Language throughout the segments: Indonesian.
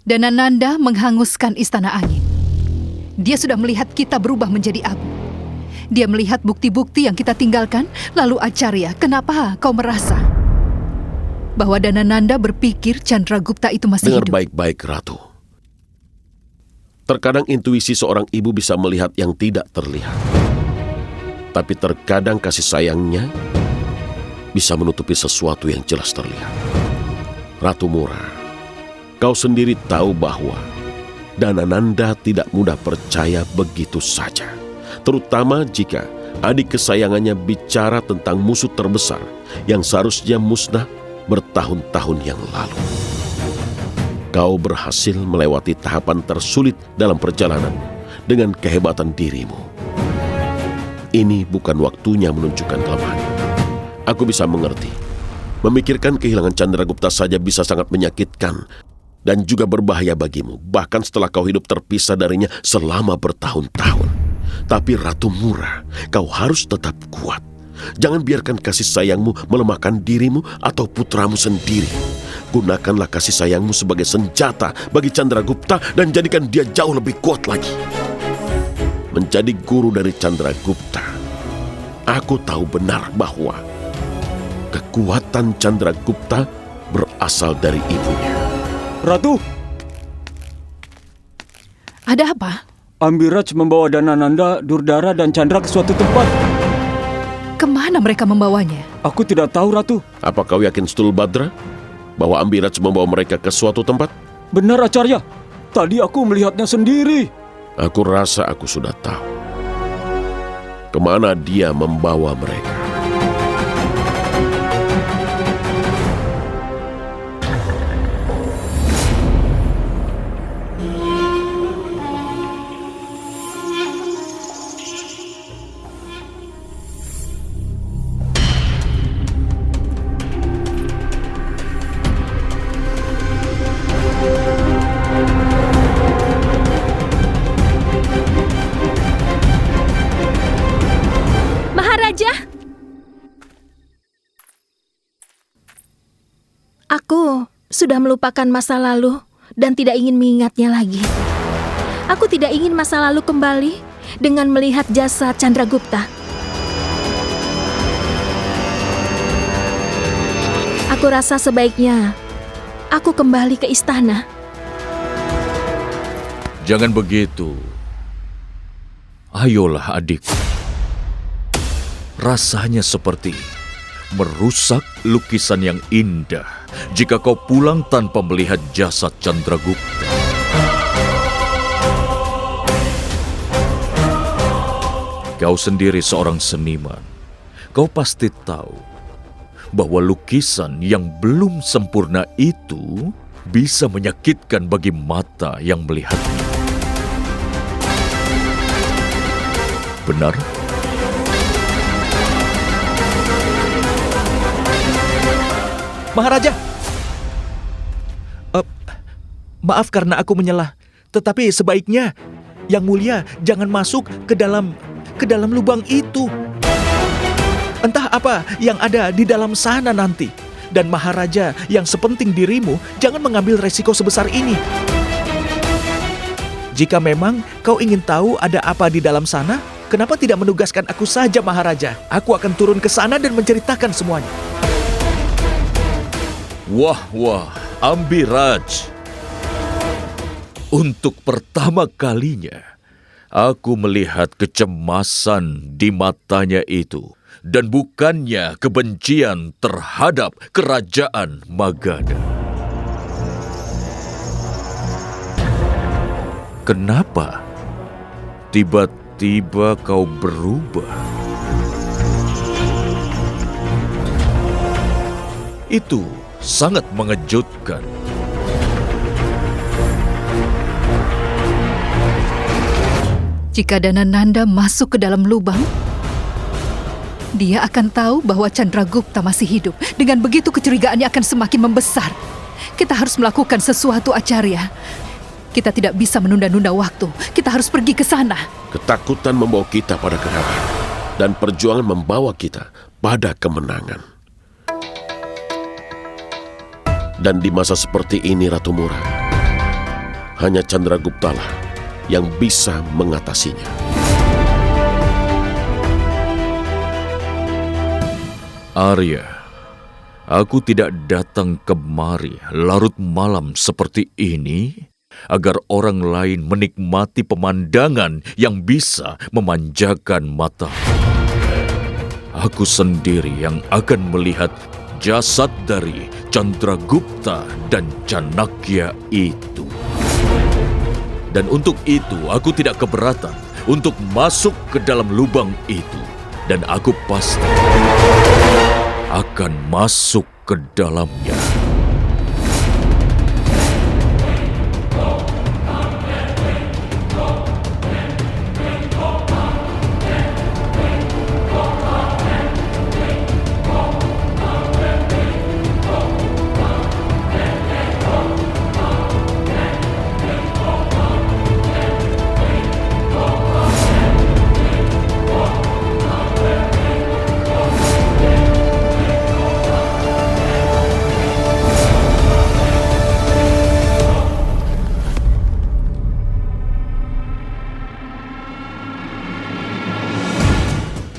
Danananda menghanguskan istana angin. Dia sudah melihat kita berubah menjadi abu. Dia melihat bukti-bukti yang kita tinggalkan. Lalu Acarya, kenapa kau merasa bahwa Danananda berpikir Chandragupta itu masih Dengar hidup? baik-baik, Ratu. Terkadang intuisi seorang ibu bisa melihat yang tidak terlihat. Tapi terkadang kasih sayangnya bisa menutupi sesuatu yang jelas terlihat. Ratu Mura, kau sendiri tahu bahwa Danananda tidak mudah percaya begitu saja. Terutama jika adik kesayangannya bicara tentang musuh terbesar yang seharusnya musnah bertahun-tahun yang lalu. Kau berhasil melewati tahapan tersulit dalam perjalanan dengan kehebatan dirimu. Ini bukan waktunya menunjukkan kelemahan. Aku bisa mengerti. Memikirkan kehilangan Chandragupta saja bisa sangat menyakitkan dan juga berbahaya bagimu, bahkan setelah kau hidup terpisah darinya selama bertahun-tahun. Tapi Ratu Mura, kau harus tetap kuat. Jangan biarkan kasih sayangmu melemahkan dirimu atau putramu sendiri. Gunakanlah kasih sayangmu sebagai senjata bagi Chandragupta dan jadikan dia jauh lebih kuat lagi. Menjadi guru dari Chandragupta, aku tahu benar bahwa kekuatan Chandragupta berasal dari ibunya. Ratu, Ada apa? Ambiraj membawa Danananda, Durdara, dan Chandra ke suatu tempat. Kemana mereka membawanya? Aku tidak tahu, Ratu. Apa kau yakin Stulbadra bahwa Ambiraj membawa mereka ke suatu tempat? Benar, Acarya. Tadi aku melihatnya sendiri. Aku rasa aku sudah tahu kemana dia membawa mereka. Aku sudah melupakan masa lalu dan tidak ingin mengingatnya lagi. Aku tidak ingin masa lalu kembali dengan melihat jasad Chandragupta. Aku rasa sebaiknya aku kembali ke istana. Jangan begitu. Ayolah adikku. Rasanya seperti merusak lukisan yang indah jika kau pulang tanpa melihat jasad Chandragupta. Kau sendiri seorang seniman. Kau pasti tahu bahwa lukisan yang belum sempurna itu bisa menyakitkan bagi mata yang melihatnya. Benar? Maharaja, maaf karena aku menyelah, tetapi sebaiknya Yang Mulia jangan masuk ke dalam lubang itu. Entah apa yang ada di dalam sana nanti. Dan Maharaja yang sepenting dirimu jangan mengambil resiko sebesar ini. Jika memang kau ingin tahu ada apa di dalam sana, kenapa tidak menugaskan aku saja, Maharaja? Aku akan turun ke sana dan menceritakan semuanya. Wah, Ambiraj. Untuk pertama kalinya, aku melihat kecemasan di matanya itu. Dan bukannya kebencian terhadap kerajaan Magadha. Kenapa tiba-tiba kau berubah? Itu sangat mengejutkan. Jika Danananda masuk ke dalam lubang, dia akan tahu bahwa Chandragupta masih hidup. Dengan begitu kecurigaannya akan semakin membesar. Kita harus melakukan sesuatu, Acarya. Kita tidak bisa menunda-nunda waktu. Kita harus pergi ke sana. Ketakutan membawa kita pada kegagalan, dan perjuangan membawa kita pada kemenangan. Dan di masa seperti ini, Ratu Mura, hanya Chandragupta lah yang bisa mengatasinya. Arya, aku tidak datang kemari larut malam seperti ini agar orang lain menikmati pemandangan yang bisa memanjakan mata. Aku sendiri yang akan melihat jasad dari Chandragupta dan Chanakya itu. Dan untuk itu aku tidak keberatan untuk masuk ke dalam lubang itu. Dan aku pasti akan masuk ke dalamnya.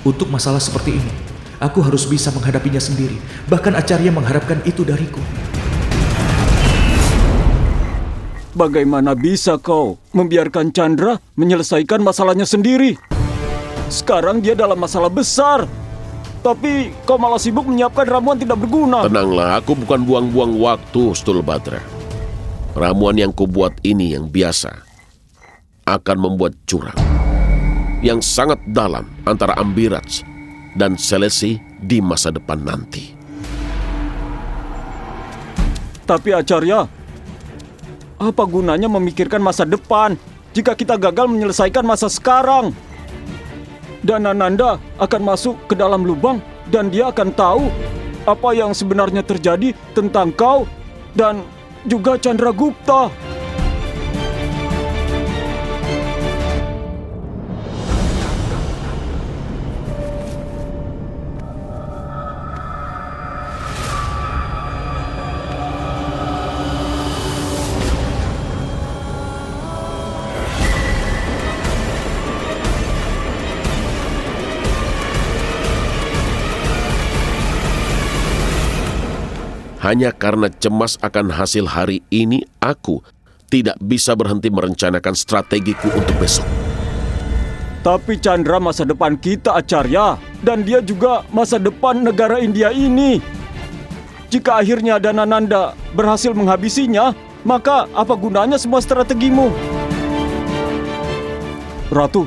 Untuk masalah seperti ini, aku harus bisa menghadapinya sendiri. Bahkan Acarya mengharapkan itu dariku. Bagaimana bisa kau membiarkan Chandra menyelesaikan masalahnya sendiri? Sekarang dia dalam masalah besar. Tapi kau malah sibuk menyiapkan ramuan tidak berguna. Tenanglah, aku bukan buang-buang waktu, Stulbhadra. Ramuan yang kubuat ini yang biasa akan membuat jurang yang sangat dalam antara Ambiraj dan Selesi di masa depan nanti. Tapi Acarya, apa gunanya memikirkan masa depan jika kita gagal menyelesaikan masa sekarang? Dan Ananda akan masuk ke dalam lubang dan dia akan tahu apa yang sebenarnya terjadi tentang kau dan juga Chandragupta. Hanya karena cemas akan hasil hari ini, aku tidak bisa berhenti merencanakan strategiku untuk besok. Tapi Chandra masa depan kita, Acarya. Dan dia juga masa depan negara India ini. Jika akhirnya Danananda berhasil menghabisinya, maka apa gunanya semua strategimu? Ratu,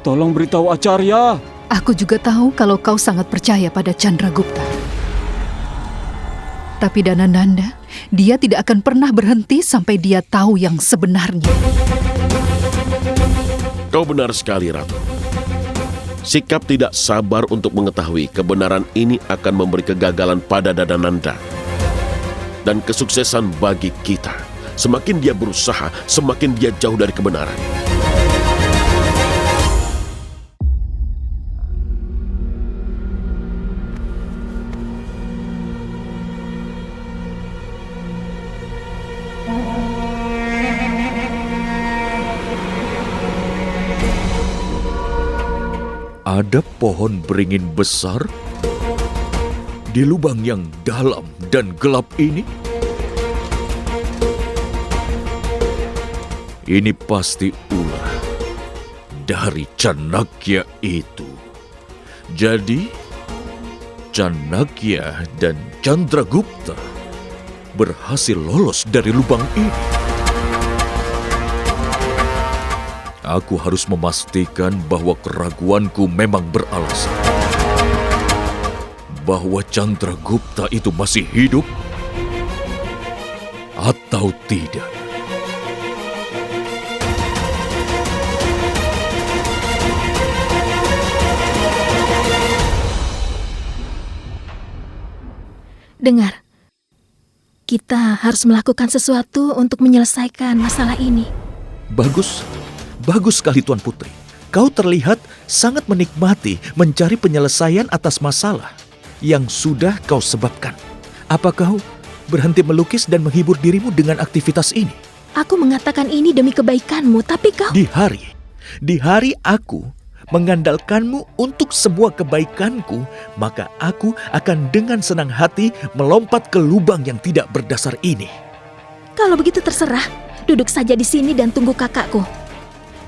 tolong beritahu Acarya. Aku juga tahu kalau kau sangat percaya pada Chandragupta. Tapi Danananda, dia tidak akan pernah berhenti sampai dia tahu yang sebenarnya. Kau benar sekali, Ratu. Sikap tidak sabar untuk mengetahui kebenaran ini akan memberi kegagalan pada Danananda dan kesuksesan bagi kita. Semakin dia berusaha, semakin dia jauh dari kebenaran. Ada pohon beringin besar di lubang yang dalam dan gelap ini. Ini pasti ulah dari Chanakya itu. Jadi, Chanakya dan Chandragupta berhasil lolos dari lubang ini. Aku harus memastikan bahwa keraguanku memang beralasan. Bahwa Chandragupta itu masih hidup atau tidak. Dengar, kita harus melakukan sesuatu untuk menyelesaikan masalah ini. Bagus sekali Tuan Putri. Kau terlihat sangat menikmati mencari penyelesaian atas masalah yang sudah kau sebabkan. Apa kau berhenti melukis dan menghibur dirimu dengan aktivitas ini? Aku mengatakan ini demi kebaikanmu, tapi kau... Di hari aku mengandalkanmu untuk semua kebaikanku, maka aku akan dengan senang hati melompat ke lubang yang tidak berdasar ini. Kalau begitu terserah, duduk saja di sini dan tunggu kakakku.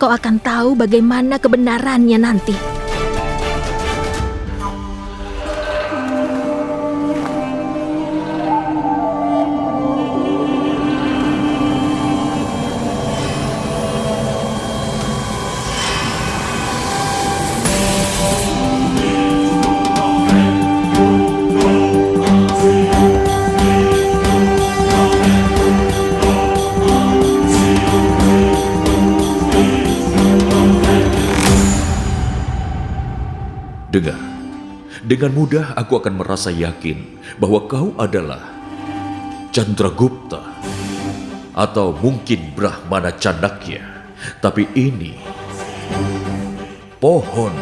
Kau akan tahu bagaimana kebenarannya nanti. Dengar, dengan mudah aku akan merasa yakin bahwa kau adalah Chandragupta atau mungkin Brahmana Chanakya. Tapi ini, pohon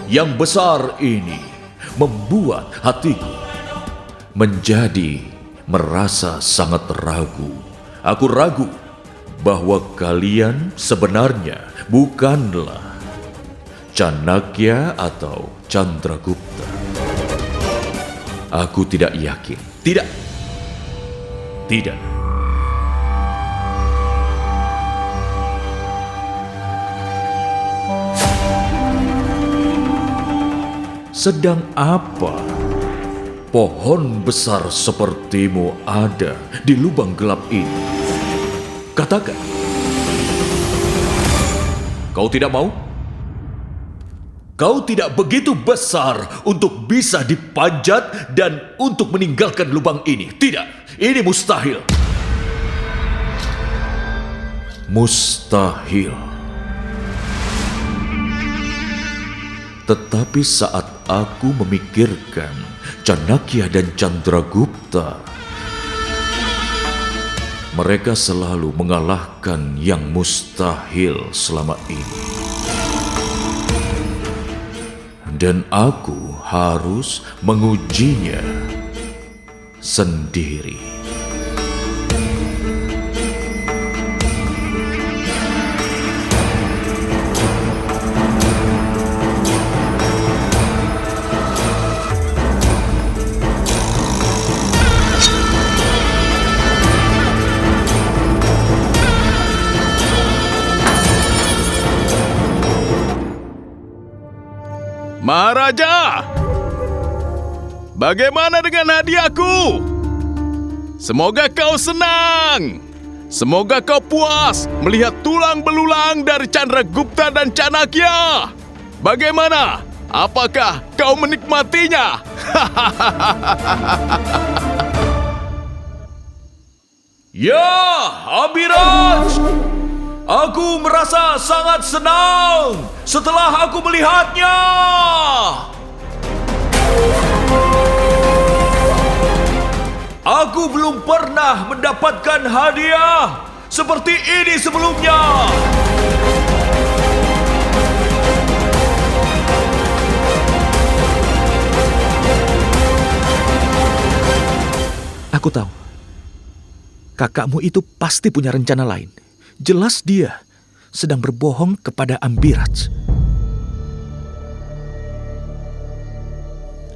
yang besar ini membuat hatiku menjadi merasa sangat ragu. Aku ragu bahwa kalian sebenarnya bukanlah Chanakya atau Chandragupta. Aku tidak yakin. Tidak. Sedang apa pohon besar sepertimu ada di lubang gelap ini? Katakan. Kau tidak mau? Kau tidak begitu besar untuk bisa dipanjat dan untuk meninggalkan lubang ini. Tidak, ini mustahil. Mustahil. Tetapi saat aku memikirkan Chanakya dan Chandragupta, mereka selalu mengalahkan yang mustahil selama ini. Dan aku harus mengujinya sendiri. Maharaja, bagaimana dengan hadiahku? Semoga kau senang. Semoga kau puas melihat tulang belulang dari Chandragupta dan Chanakya. Bagaimana? Apakah kau menikmatinya? Ya, Abhiraj! Aku merasa sangat senang setelah aku melihatnya. Aku belum pernah mendapatkan hadiah seperti ini sebelumnya. Aku tahu, kakakmu itu pasti punya rencana lain. Jelas dia sedang berbohong kepada Ambiraj.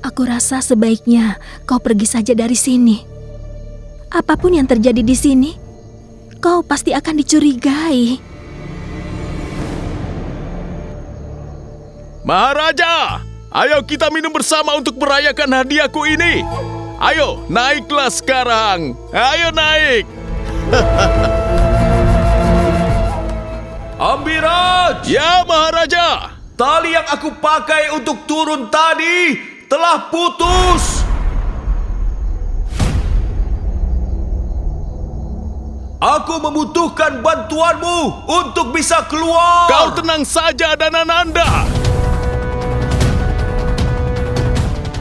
Aku rasa sebaiknya kau pergi saja dari sini. Apapun yang terjadi di sini, kau pasti akan dicurigai. Maharaja, ayo kita minum bersama untuk merayakan hadiahku ini. Ayo, naiklah sekarang. Ayo naik. Ambiraj! Ya, Maharaja. Tali yang aku pakai untuk turun tadi telah putus. Aku membutuhkan bantuanmu untuk bisa keluar. Kau tenang saja, Danananda.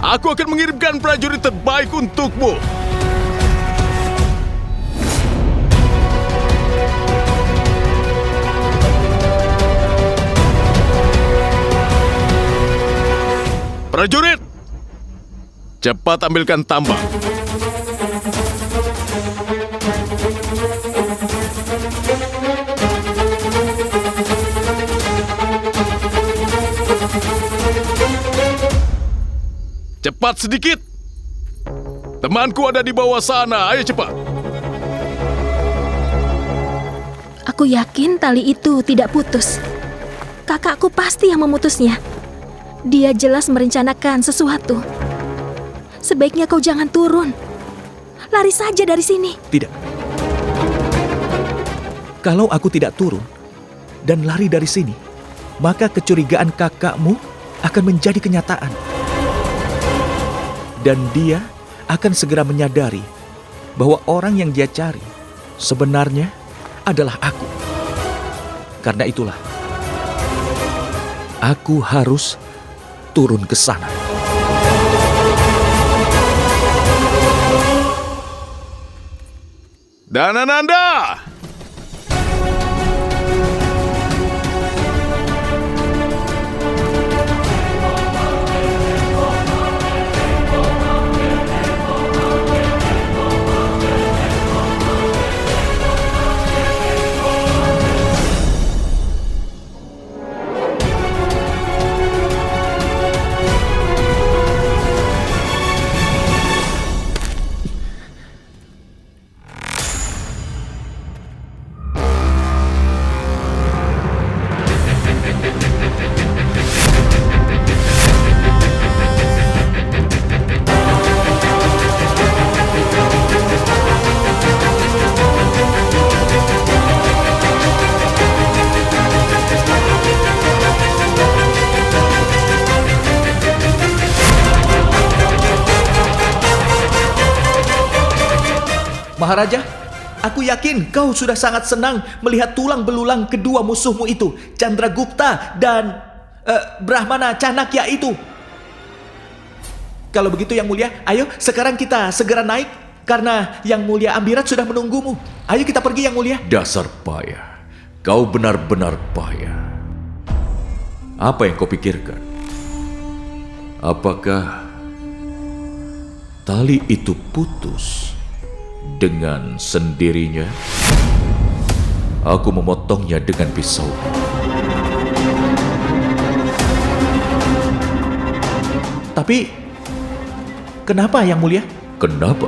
Aku akan mengirimkan prajurit terbaik untukmu. Prajurit, cepat ambilkan tambang. cepat sedikit. Temanku ada di bawah sana, ayo cepat. Aku yakin tali itu tidak putus. Kakakku pasti yang memutusnya. Dia jelas merencanakan sesuatu. Sebaiknya kau jangan turun. Lari saja dari sini. Tidak. Kalau aku tidak turun dan lari dari sini, maka kecurigaan kakakmu akan menjadi kenyataan. Dan dia akan segera menyadari bahwa orang yang dia cari sebenarnya adalah aku. Karena itulah, aku harus turun ke sana. Dan Ananda! Maharaja, aku yakin kau sudah sangat senang melihat tulang belulang kedua musuhmu itu, Chandragupta dan Brahmana Chanakya itu. Kalau begitu Yang Mulia, ayo sekarang kita segera naik karena Yang Mulia Ambirat sudah menunggumu. Ayo kita pergi Yang Mulia. Dasar payah, kau benar-benar payah. Apa yang kau pikirkan? Apakah tali itu putus dengan sendirinya? Aku memotongnya dengan pisau. Tapi, kenapa Yang Mulia? Kenapa?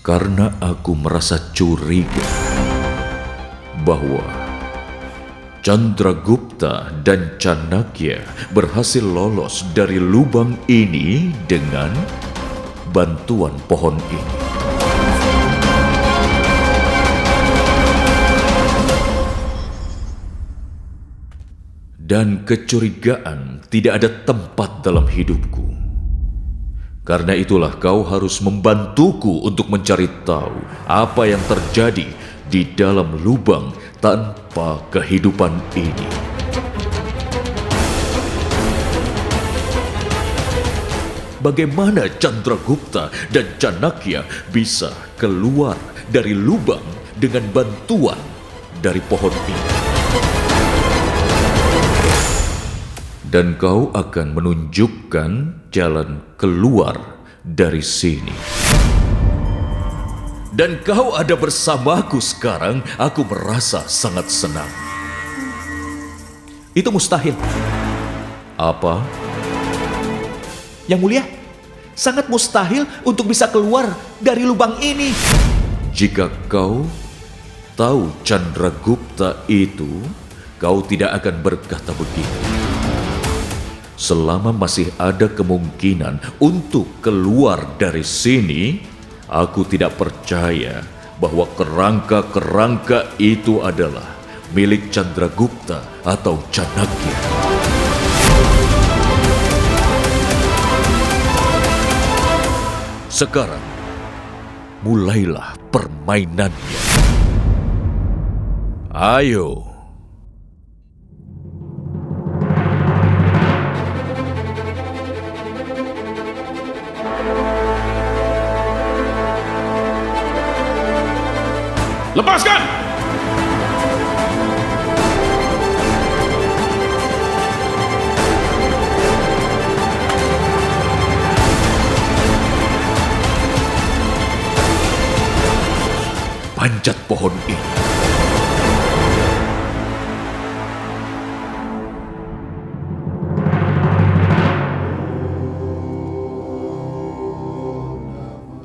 Karena aku merasa curiga bahwa Chandragupta dan Chanakya berhasil lolos dari lubang ini dengan bantuan pohon ini. Dan kecurigaan tidak ada tempat dalam hidupku. Karena itulah kau harus membantuku untuk mencari tahu apa yang terjadi di dalam lubang tanpa kehidupan ini. Bagaimana Chandragupta dan Chanakya bisa keluar dari lubang dengan bantuan dari pohon ini? Dan kau akan menunjukkan jalan keluar dari sini. Dan kau ada bersamaku sekarang, aku merasa sangat senang. Itu mustahil. Apa? Yang Mulia, sangat mustahil untuk bisa keluar dari lubang ini. Jika kau tahu Chandragupta itu, kau tidak akan berkata begitu. Selama masih ada kemungkinan untuk keluar dari sini, aku tidak percaya bahwa kerangka-kerangka itu adalah milik Chandragupta atau Chanakya. Sekarang, mulailah permainannya. Ayo. Lepaskan! Panjat pohon ini.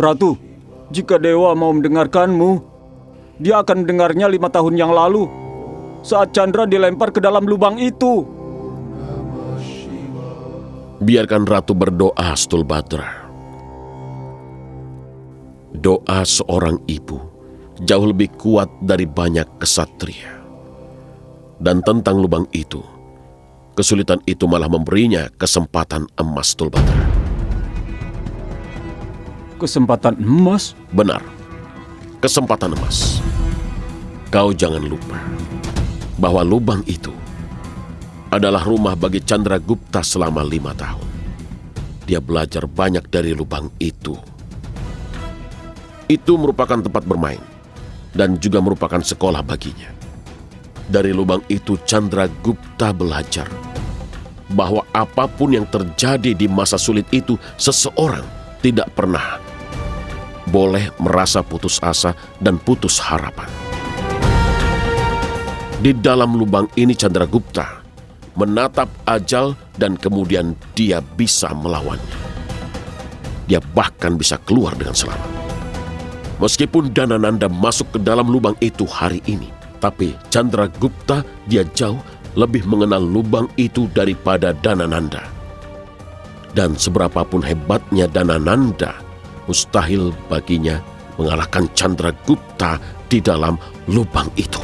Ratu, jika dewa mau mendengarkanmu, dia akan mendengarnya 5 tahun yang lalu, saat Chandra dilempar ke dalam lubang itu. Biarkan Ratu berdoa, Stulbadra. Doa seorang ibu jauh lebih kuat dari banyak kesatria. Dan tentang lubang itu, kesulitan itu malah memberinya kesempatan emas, Stulbadra. Kesempatan emas? Benar, kesempatan emas. Kau jangan lupa bahwa lubang itu adalah rumah bagi Chandragupta selama 5 tahun. Dia belajar banyak dari lubang itu. Itu merupakan tempat bermain dan juga merupakan sekolah baginya. Dari lubang itu Chandragupta belajar bahwa apapun yang terjadi di masa sulit itu, seseorang tidak pernah boleh merasa putus asa dan putus harapan. Di dalam lubang ini Chandragupta menatap ajal dan kemudian dia bisa melawannya. Dia bahkan bisa keluar dengan selamat. Meskipun Dhanananda masuk ke dalam lubang itu hari ini, tapi Chandragupta dia jauh lebih mengenal lubang itu daripada Dhanananda. Dan seberapapun hebatnya Dhanananda, mustahil baginya mengalahkan Chandragupta di dalam lubang itu.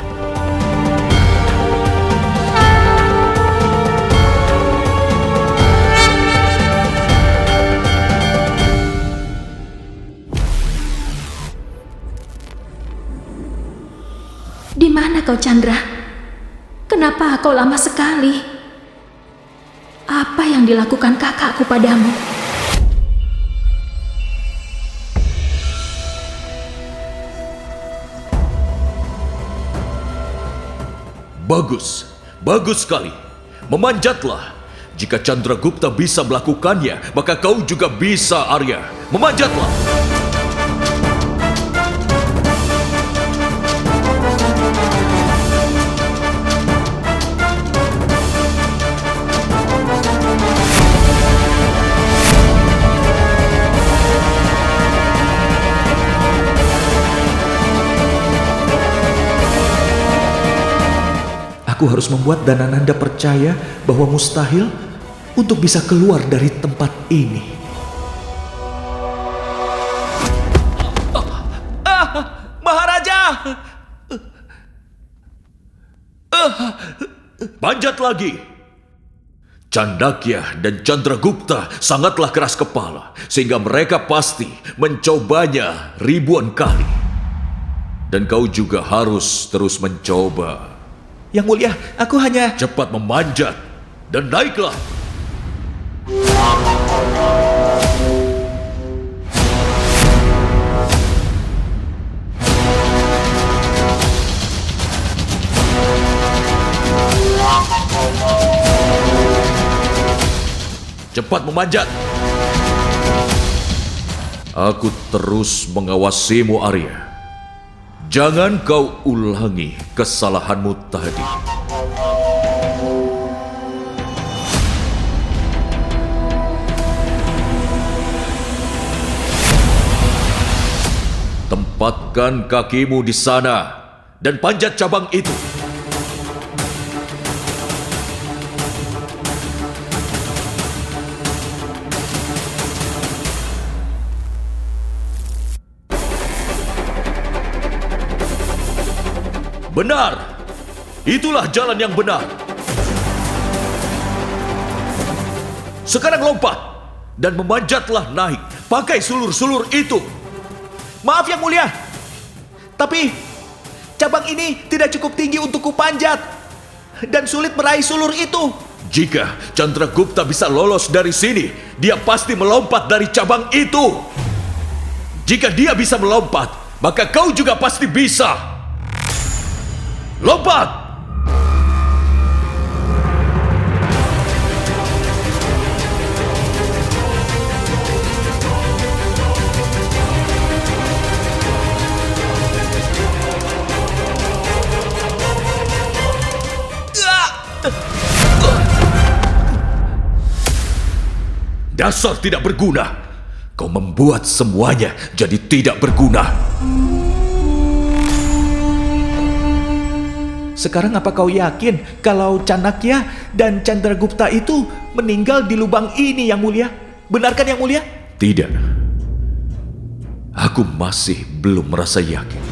Di mana kau, Chandra? Kenapa kau lama sekali? Apa yang dilakukan kakakku padamu? Bagus, bagus sekali. Memanjatlah. Jika Chandragupta bisa melakukannya, maka kau juga bisa, Arya. Memanjatlah. Aku harus membuat Dhanananda percaya bahwa mustahil untuk bisa keluar dari tempat ini. Maharaja! Panjat lagi. Chandakya dan Chandragupta sangatlah keras kepala, sehingga mereka pasti mencobanya ribuan kali. Dan kau juga harus terus mencoba. Yang mulia, aku hanya... Cepat memanjat dan naiklah. Cepat memanjat. Aku terus mengawasimu, Arya. Jangan kau ulangi kesalahanmu tadi. Tempatkan kakimu di sana dan panjat cabang itu. Benar, itulah jalan yang benar. Sekarang lompat dan memanjatlah naik. Pakai sulur-sulur itu. Maaf yang mulia, tapi cabang ini tidak cukup tinggi untuk kupanjat dan sulit meraih sulur itu. Jika Chandragupta bisa lolos dari sini, dia pasti melompat dari cabang itu. Jika dia bisa melompat, maka kau juga pasti bisa. Lompat! Dasar tidak berguna. Kau membuat semuanya jadi tidak berguna. Sekarang apa kau yakin kalau Chanakya dan Chandragupta itu meninggal di lubang ini, Yang Mulia? Benarkan, Yang Mulia? Tidak. Aku masih belum merasa yakin.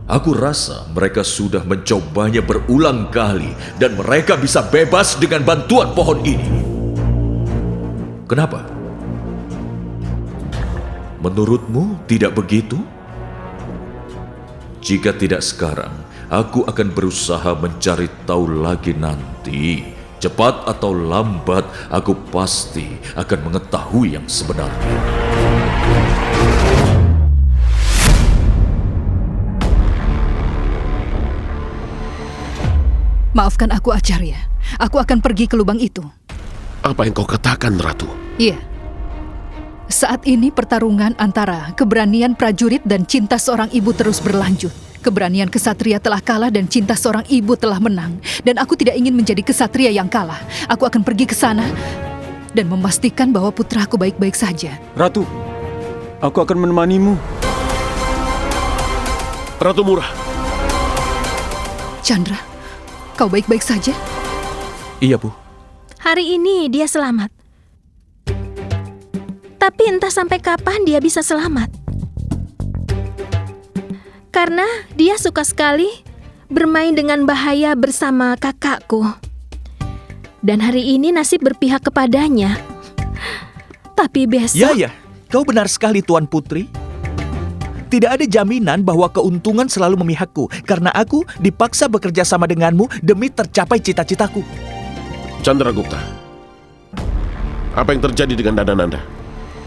Aku rasa mereka sudah mencobanya berulang kali dan mereka bisa bebas dengan bantuan pohon ini. Kenapa? Menurutmu tidak begitu? Jika tidak sekarang, aku akan berusaha mencari tahu lagi nanti. Cepat atau lambat, aku pasti akan mengetahui yang sebenarnya. Maafkan aku, Acarya. Aku akan pergi ke lubang itu. Apa yang kau katakan, Ratu? Iya. Saat ini pertarungan antara keberanian prajurit dan cinta seorang ibu terus berlanjut. Keberanian kesatria telah kalah dan cinta seorang ibu telah menang. Dan aku tidak ingin menjadi kesatria yang kalah. Aku akan pergi ke sana dan memastikan bahwa putraku baik-baik saja. Ratu, aku akan menemanimu. Ratu Murah. Chandra, kau baik-baik saja? Iya, Bu. Hari ini dia selamat. Tapi entah sampai kapan dia bisa selamat. Karena dia suka sekali bermain dengan bahaya bersama kakakku. Dan hari ini nasib berpihak kepadanya. Tapi besok... Ya, kau benar sekali, Tuan Putri. Tidak ada jaminan bahwa keuntungan selalu memihakku, karena aku dipaksa bekerja sama denganmu demi tercapai cita-citaku. Chandragupta, apa yang terjadi dengan Danananda?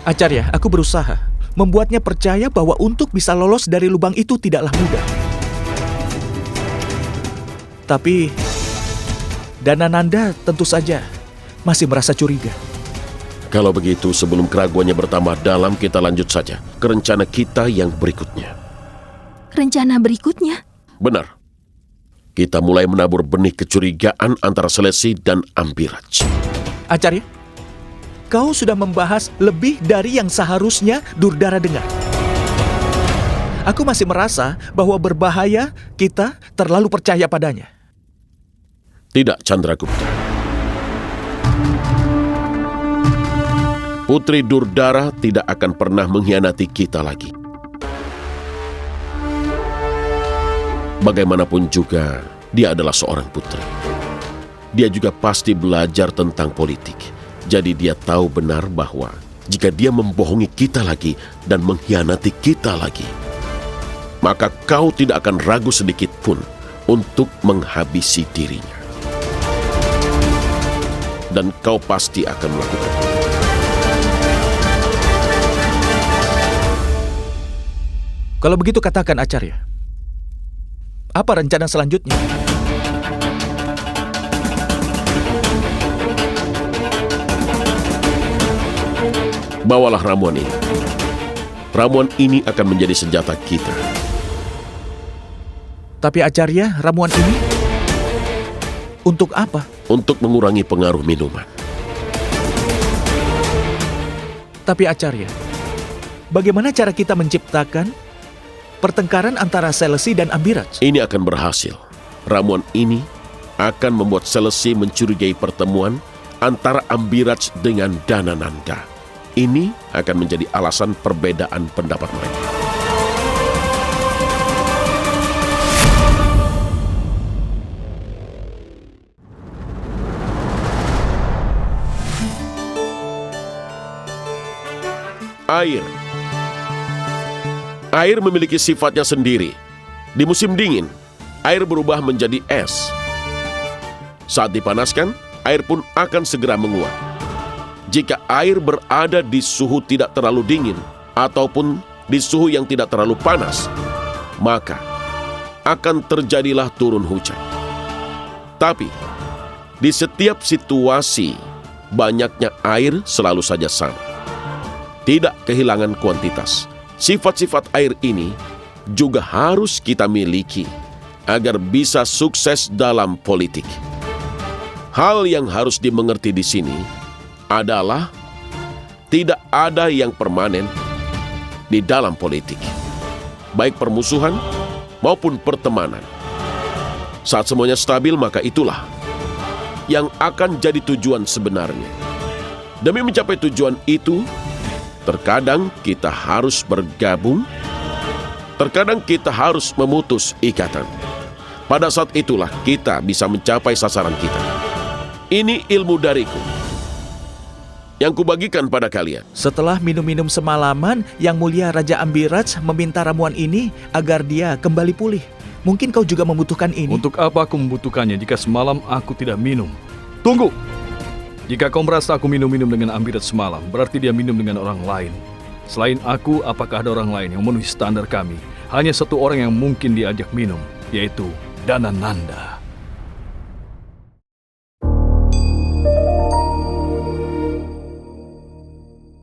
Acarya, aku berusaha membuatnya percaya bahwa untuk bisa lolos dari lubang itu tidaklah mudah. Tapi Danananda tentu saja masih merasa curiga. Kalau begitu, sebelum keraguannya bertambah dalam, kita lanjut saja ke rencana kita yang berikutnya. Rencana berikutnya? Benar. Kita mulai menabur benih kecurigaan antara Selesi dan Ambiraj. Acarya, kau sudah membahas lebih dari yang seharusnya Durdara dengar. Aku masih merasa bahwa berbahaya kita terlalu percaya padanya. Tidak, Chandragupta. Putri Durdara tidak akan pernah mengkhianati kita lagi. Bagaimanapun juga, dia adalah seorang putri. Dia juga pasti belajar tentang politik. Jadi dia tahu benar bahwa jika dia membohongi kita lagi dan mengkhianati kita lagi, maka kau tidak akan ragu sedikit pun untuk menghabisi dirinya. Dan kau pasti akan melakukannya. Kalau begitu katakan, Acarya. Apa rencana selanjutnya? Bawalah ramuan ini. Ramuan ini akan menjadi senjata kita. Tapi Acarya, ramuan ini untuk apa? Untuk mengurangi pengaruh minuman. Tapi Acarya, bagaimana cara kita menciptakan pertengkaran antara Selesi dan Ambiraj? Ini akan berhasil. Ramuan ini akan membuat Selesi mencurigai pertemuan antara Ambiraj dengan Danananda. Ini akan menjadi alasan perbedaan pendapat mereka. Air. Air memiliki sifatnya sendiri. Di musim dingin, air berubah menjadi es. Saat dipanaskan, air pun akan segera menguap. Jika air berada di suhu tidak terlalu dingin ataupun di suhu yang tidak terlalu panas, maka akan terjadilah turun hujan. Tapi, di setiap situasi, banyaknya air selalu saja sama. Tidak kehilangan kuantitas. Sifat-sifat air ini juga harus kita miliki agar bisa sukses dalam politik. Hal yang harus dimengerti di sini adalah tidak ada yang permanen di dalam politik, baik permusuhan maupun pertemanan. Saat semuanya stabil, maka itulah yang akan jadi tujuan sebenarnya. Demi mencapai tujuan itu, terkadang kita harus bergabung, terkadang kita harus memutus ikatan. Pada saat itulah kita bisa mencapai sasaran kita. Ini ilmu dariku yang kubagikan pada kalian. Setelah minum-minum semalaman, Yang Mulia Raja Ambiraj meminta ramuan ini agar dia kembali pulih. Mungkin kau juga membutuhkan ini. Untuk apa aku membutuhkannya jika semalam aku tidak minum? Tunggu! Jika kau merasa aku minum-minum dengan Ambiraj semalam, berarti dia minum dengan orang lain. Selain aku, apakah ada orang lain yang memenuhi standar kami? Hanya satu orang yang mungkin diajak minum, yaitu Danananda.